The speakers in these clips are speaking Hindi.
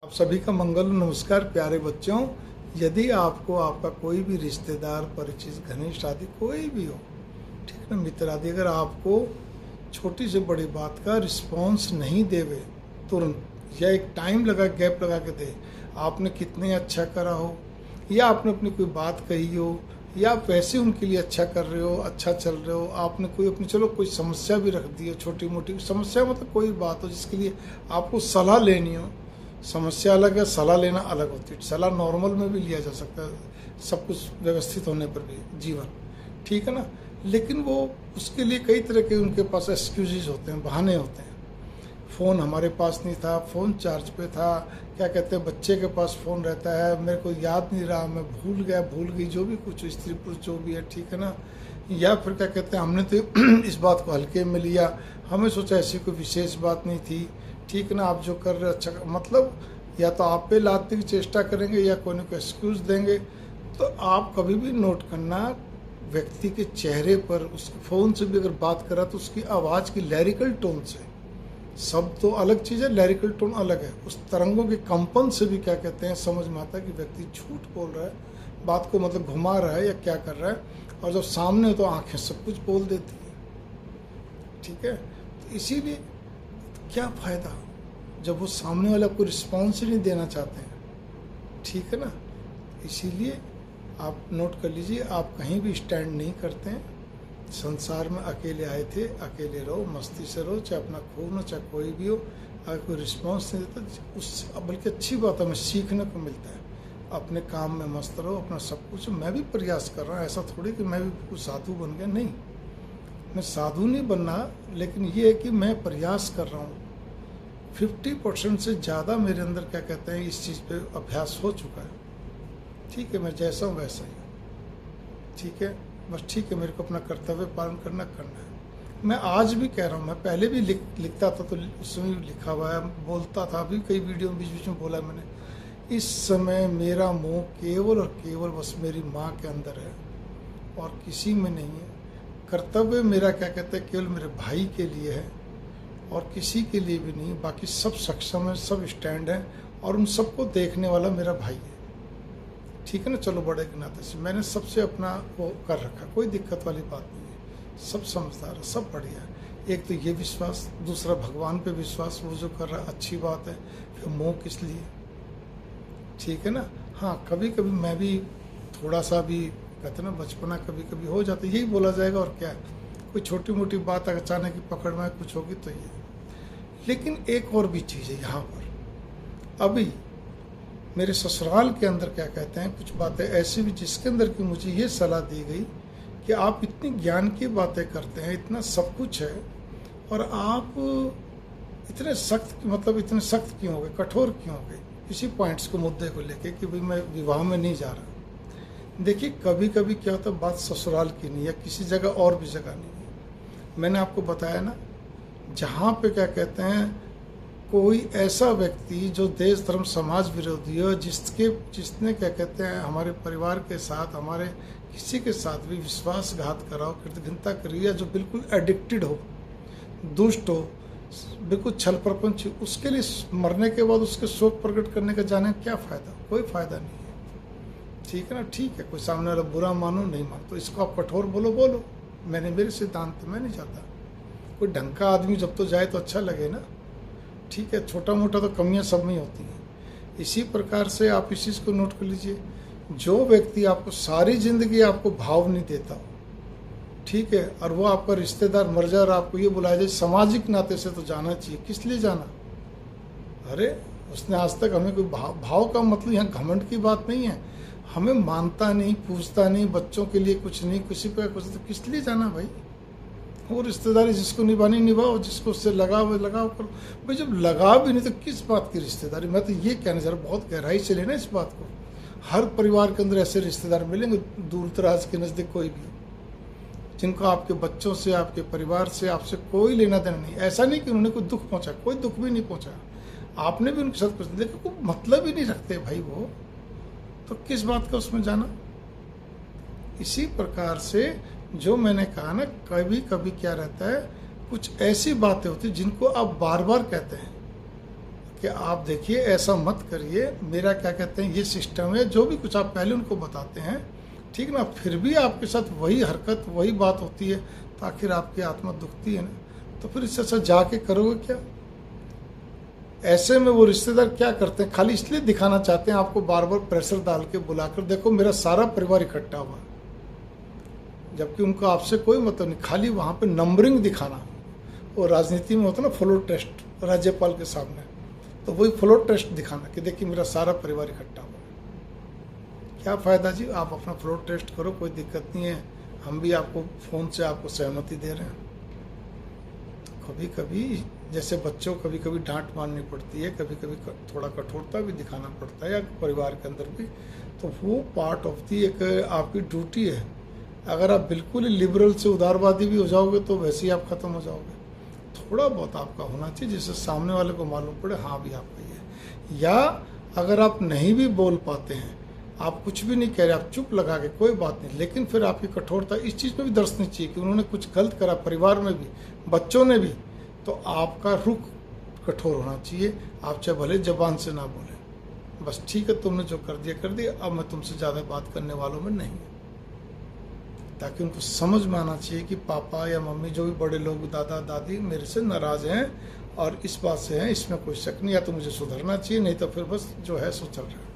आप सभी का मंगल नमस्कार प्यारे बच्चों। यदि आपको आपका कोई भी रिश्तेदार, परिचित, घनिष्ठ आदि कोई भी हो, ठीक है ना, मित्र आदि, अगर आपको छोटी से बड़ी बात का रिस्पॉन्स नहीं देवे तुरंत, या एक टाइम लगा, गैप लगा के दे, आपने कितने अच्छा करा हो, या आपने अपनी कोई बात कही हो, या आप वैसे उनके लिए अच्छा कर रहे हो, अच्छा चल रहे हो, आपने कोई अपनी चलो कोई समस्या भी रख दी हो, छोटी मोटी समस्या, मतलब कोई बात हो जिसके लिए आपको सलाह लेनी हो। समस्या अलग है, सलाह लेना अलग होती है। सलाह नॉर्मल में भी लिया जा सकता है, सब कुछ व्यवस्थित होने पर भी जीवन, ठीक है ना। लेकिन वो उसके लिए कई तरह के उनके पास एक्सक्यूजेज होते हैं, बहाने होते हैं। फ़ोन हमारे पास नहीं था, फ़ोन चार्ज पे था, क्या कहते हैं, बच्चे के पास फ़ोन रहता है, मेरे को याद नहीं रहा, मैं भूल गया, भूल गई, जो भी कुछ स्त्री पुरुष जो भी है, ठीक है ना। या फिर क्या कहते हैं, हमने तो इस बात को हल्के में लिया, हमें सोचा ऐसी कोई विशेष बात नहीं थी, ठीक है ना, आप जो कर रहे अच्छा, मतलब या तो आप पे लादने की चेष्टा करेंगे या कोई ना कोई एक्सक्यूज़ देंगे। तो आप कभी भी नोट करना, व्यक्ति के चेहरे पर, उसके फ़ोन से भी अगर बात करा तो उसकी आवाज़ की लैरिकल टोन से, सब तो अलग चीज़ है, लैरिकल टोन अलग है, उस तरंगों के कंपन से भी क्या कहते हैं समझ में आता है कि व्यक्ति झूठ बोल रहा है, बात को मतलब घुमा रहा है या क्या कर रहा है। और जब सामने हो तो आंखें सब कुछ बोल देती है, ठीक है। तो इसीलिए क्या फ़ायदा जब वो सामने वाले आपको रिस्पॉन्स ही नहीं देना चाहते हैं, ठीक है ना। इसीलिए आप नोट कर लीजिए, आप कहीं भी स्टैंड नहीं करते हैं। संसार में अकेले आए थे, अकेले रहो, मस्ती से रहो, चाहे अपना खून हो, चाहे कोई भी हो। अगर कोई रिस्पॉन्स नहीं देता, उससे बल्कि अच्छी बात हमें सीखने को मिलता है। अपने काम में मस्त रहो, अपना सब कुछ। मैं भी प्रयास कर रहा हूँ, ऐसा थोड़ी कि मैं भी कुछ साधु बन गया, नहीं, मैं साधु नहीं बनना, लेकिन ये है कि मैं प्रयास कर रहा हूँ। 50% से ज़्यादा मेरे अंदर क्या कहते हैं इस चीज़ पे अभ्यास हो चुका है, ठीक है। मैं जैसा हूँ वैसा ही, ठीक है, बस ठीक है, मेरे को अपना कर्तव्य पालन करना है। मैं आज भी कह रहा हूँ, मैं पहले भी लिखता था तो उसमें भी लिखा हुआ है, बोलता था, अभी कई वीडियो बीच बीच में बोला मैंने, इस समय मेरा मोह केवल और केवल बस मेरी माँ के अंदर है और किसी में नहीं है। कर्तव्य मेरा क्या कहते हैं केवल मेरे भाई के लिए है और किसी के लिए भी नहीं। बाकी सब सक्षम है, सब स्टैंड है और उन सबको देखने वाला मेरा भाई है, ठीक है ना। चलो, बड़े के नाते से मैंने सबसे अपना वो कर रखा, कोई दिक्कत वाली बात नहीं है, सब समझदार है, सब बढ़िया है। एक तो ये विश्वास, दूसरा भगवान पे विश्वास, वो जो कर रहा है अच्छी बात है, फिर मोह किस लिए, ठीक है ना। हाँ, कभी कभी मैं भी थोड़ा सा भी कहते ना बचपना कभी कभी हो जाता है, यही बोला जाएगा और क्या है। कोई छोटी मोटी बात अचानक की पकड़ में कुछ होगी तो ये। लेकिन एक और भी चीज़ है यहाँ पर, अभी मेरे ससुराल के अंदर क्या कहते हैं कुछ बातें ऐसी भी जिसके अंदर की मुझे ये सलाह दी गई कि आप इतनी ज्ञान की बातें करते हैं, इतना सब कुछ है, और आप इतने सख्त, मतलब इतने सख्त क्यों हो गए, कठोर क्यों हो गए किसी पॉइंट्स को, मुद्दे को लेके कि भाई मैं विवाह में नहीं जा रहा। देखिए, कभी कभी क्या होता है, बात ससुराल की नहीं, या किसी जगह और भी जगह नहीं है। मैंने आपको बताया ना, जहाँ पे क्या कहते हैं कोई ऐसा व्यक्ति जो देश धर्म समाज विरोधी हो, जिसने क्या कहते हैं हमारे परिवार के साथ, हमारे किसी के साथ भी विश्वासघात कराओ, कृतघ्नता करी, या जो बिल्कुल एडिक्टेड हो, दुष्ट हो, बिल्कुल छल प्रपंच, उसके लिए मरने के बाद उसके शोक प्रकट करने का जाने क्या फ़ायदा, कोई फ़ायदा नहीं है, ठीक है ना। ठीक है, कोई सामने वाला बुरा मानो नहीं मानो, तो इसको आप कठोर बोलो, मैंने मेरे सिद्धांत मैं नहीं चाहता। कोई ढंग का आदमी जब तो जाए तो अच्छा लगे ना, ठीक है। छोटा मोटा तो कमियां सब में होती हैं। इसी प्रकार से आप इस चीज़ को नोट कर लीजिए, जो व्यक्ति आपको सारी जिंदगी आपको भाव नहीं देता, ठीक है, और वो आपका रिश्तेदार मर जाए और आपको ये बुलाया जाए, सामाजिक नाते से तो जाना चाहिए, किस लिए जाना। अरे उसने आज तक हमें कोई भाव का मतलब यहाँ घमंड की बात नहीं है, हमें मानता नहीं, पूछता नहीं, बच्चों के लिए कुछ नहीं, किसी पर कुछ, तो किस लिए जाना भाई। वो रिश्तेदारी जिसको निभानी निभाओ, जिसको उससे लगाव करो भाई। जब लगाव भी नहीं तो किस बात की रिश्तेदारी। मैं तो ये कहना चाह रहा हूँ, बहुत गहराई से लेना इस बात को। हर परिवार के अंदर ऐसे रिश्तेदार मिलेंगे, दूर दराज के नज़दीक कोई भी, जिनको आपके बच्चों से, आपके परिवार से, आपसे कोई लेना देना नहीं। ऐसा नहीं कि उन्होंने कोई दुख पहुँचा, कोई दुख भी नहीं पहुँचा, आपने भी उनके साथ कुछ देखो, कोई मतलब ही नहीं रखते भाई वो, तो किस बात का उसमें जाना। इसी प्रकार से जो मैंने कहा ना, कभी कभी क्या रहता है, कुछ ऐसी बातें होती जिनको आप बार बार कहते हैं कि आप देखिए ऐसा मत करिए, मेरा क्या कहते हैं ये सिस्टम है, जो भी कुछ आप पहले उनको बताते हैं, ठीक ना, फिर भी आपके साथ वही हरकत वही बात होती है, तो आखिर आपकी आत्मा दुखती है ना, तो फिर इससे अच्छा जाके करोगे क्या। ऐसे में वो रिश्तेदार क्या करते हैं, खाली इसलिए दिखाना चाहते हैं आपको, बार बार प्रेशर डाल के बुलाकर, देखो मेरा सारा परिवार इकट्ठा हुआ, जबकि उनका आपसे कोई मतलब नहीं, खाली वहाँ पे नंबरिंग दिखाना। वो राजनीति में होता ना फ्लोर टेस्ट राज्यपाल के सामने, तो वही फ्लोर टेस्ट दिखाना कि देखिए मेरा सारा परिवार इकट्ठा हुआ। क्या फ़ायदा जी, आप अपना फ्लोर टेस्ट करो, कोई दिक्कत नहीं है, हम भी आपको फ़ोन से आपको सहमति दे रहे हैं। कभी कभी जैसे बच्चों कभी कभी डांट मारनी पड़ती है, कभी कभी थोड़ा कठोरता भी दिखाना पड़ता है, या परिवार के अंदर भी, तो वो पार्ट ऑफ दी एक आपकी ड्यूटी है। अगर आप बिल्कुल ही लिबरल से उदारवादी भी हो जाओगे तो वैसे ही आप ख़त्म हो जाओगे। थोड़ा बहुत आपका होना चाहिए जिससे सामने वाले को मालूम पड़े हाँ भी आपका ही है। या अगर आप नहीं भी बोल पाते हैं, आप कुछ भी नहीं कह रहे, आप चुप लगा के कोई बात नहीं, लेकिन फिर आपकी कठोरता इस चीज़ में भी दर्शनी चाहिए कि उन्होंने कुछ गलत करा, परिवार में भी, बच्चों ने भी, तो आपका रुख कठोर होना चाहिए। आप चाहे भले जबान से ना बोलें, बस ठीक है तुमने जो कर दिया, अब मैं तुमसे ज़्यादा बात करने वालों में नहीं, ताकि उनको समझ में आना चाहिए कि पापा या मम्मी जो भी बड़े लोग, दादा दादी मेरे से नाराज़ हैं और इस बात से हैं, इसमें कोई शक नहीं, या तो मुझे सुधरना चाहिए, नहीं तो फिर बस जो है सो चल रहा है।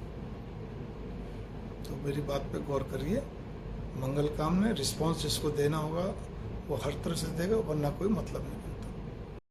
तो मेरी बात पे गौर करिए, मंगल कामना, रिस्पॉन्स जिसको देना होगा वो हर तरह से देगा, वरना कोई मतलब नहीं।